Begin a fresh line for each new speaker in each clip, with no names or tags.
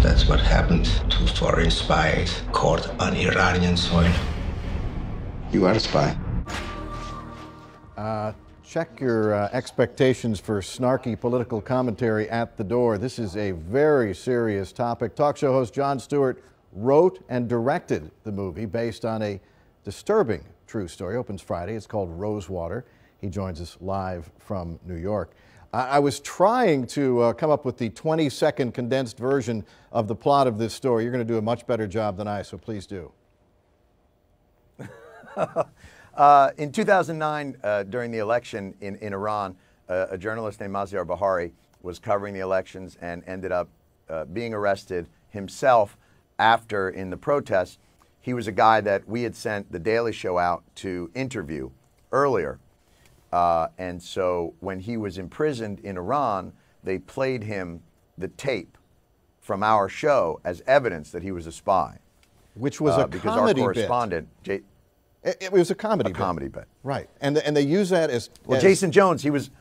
That's what happened to foreign spies caught on Iranian soil.
You are a spy.
Check your expectations for snarky political commentary at the door. This is a very serious topic. Talk show host Jon Stewart wrote and directed the movie based on a disturbing true story. Opens Friday. It's called Rosewater. He joins us live from New York. I was trying to come up with the 20-second condensed version of the plot of this story. You're going to do a much better job than I, so please do.
In 2009, during the election in Iran, a journalist named Maziar Bahari was covering the elections and ended up being arrested himself after, in the protests. He was a guy that we had sent The Daily Show out to interview earlier. And so when he was imprisoned in Iran, they played him the tape from our show as evidence that he was a spy.
Which was a
because
comedy
our correspondent,
bit. It was a comedy bit.
Comedy bit.
Right. And they use that as...
Well, Jason Jones, he was...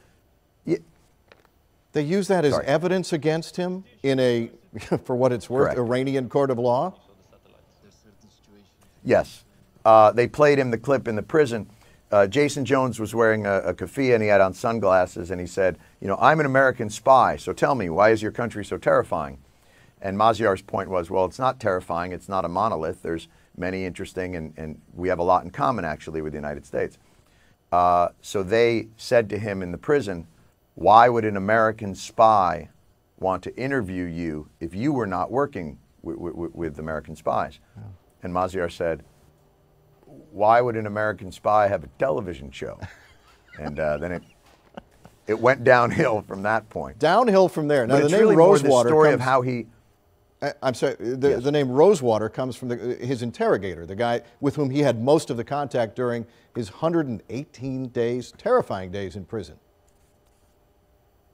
They use that as evidence against him in a, for what it's worth,
Correct.
Iranian court of law?
Yes. They played him the clip in the prison. Jason Jones was wearing a keffiyeh and he had on sunglasses, and he said, you know, I'm an American spy, so tell me, why is your country so terrifying? And Maziar's point was, well, it's not terrifying, it's not a monolith. There's many interesting, and we have a lot in common, actually, with the United States. So they said to him in the prison, why would an American spy want to interview you if you were not working with American spies? Oh. And Maziar said, why would an American spy have a television show? And then it went downhill from that point.
Downhill from there. Now,
the
name
really
Rosewater
the story
comes,
of how he...
I'm sorry, the name Rosewater comes from his interrogator, the guy with whom he had most of the contact during his 118 days, terrifying days in prison.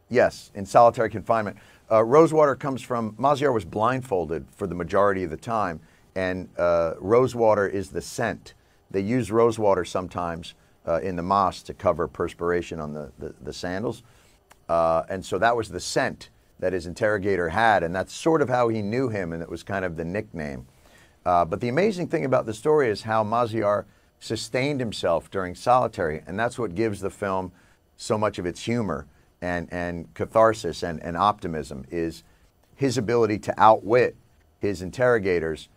Yes, in solitary confinement. Rosewater comes from, Maziar was blindfolded for the majority of the time, and rosewater is the scent. They use rosewater sometimes in the mosque to cover perspiration on the sandals. And so that was the scent that his interrogator had, and that's sort of how he knew him, and it was kind of the nickname. But the amazing thing about the story is how Maziar sustained himself during solitary, and that's what gives the film so much of its humor and catharsis and optimism, is his ability to outwit his interrogators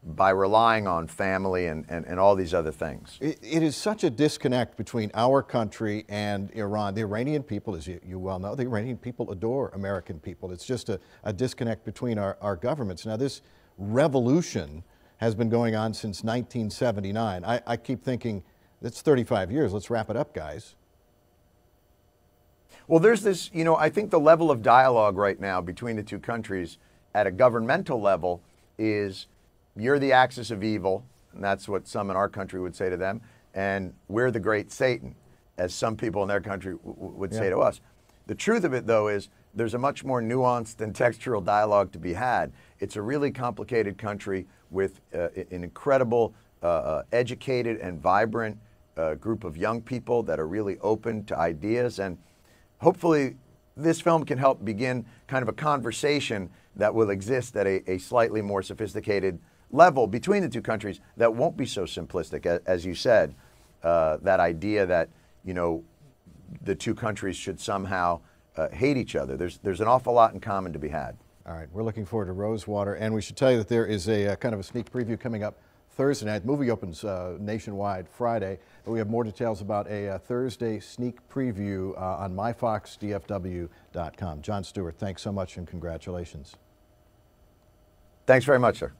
by relying on family and all these other things.
It is such a disconnect between our country and Iran. The Iranian people, as you well know, the Iranian people adore American people. It's just a disconnect between our governments. Now, this revolution has been going on since 1979. I keep thinking, that's 35 years. Let's wrap it up, guys.
Well, there's this, you know, I think the level of dialogue right now between the two countries at a governmental level is, you're the axis of evil, and that's what some in our country would say to them, and we're the great Satan, as some people in their country would say to us. The truth of it, though, is there's a much more nuanced and textural dialogue to be had. It's a really complicated country with an incredible, educated and vibrant group of young people that are really open to ideas, and hopefully this film can help begin kind of a conversation that will exist at a slightly more sophisticated level between the two countries that won't be so simplistic, as you said, that idea that, you know, the two countries should somehow hate each other. There's an awful lot in common to be had.
All right, we're looking forward to Rosewater, and we should tell you that there is a kind of a sneak preview coming up Thursday night. The movie opens nationwide Friday, but we have more details about a Thursday sneak preview on myfoxdfw.com. Jon Stewart, thanks so much and congratulations.
Thanks very much, sir.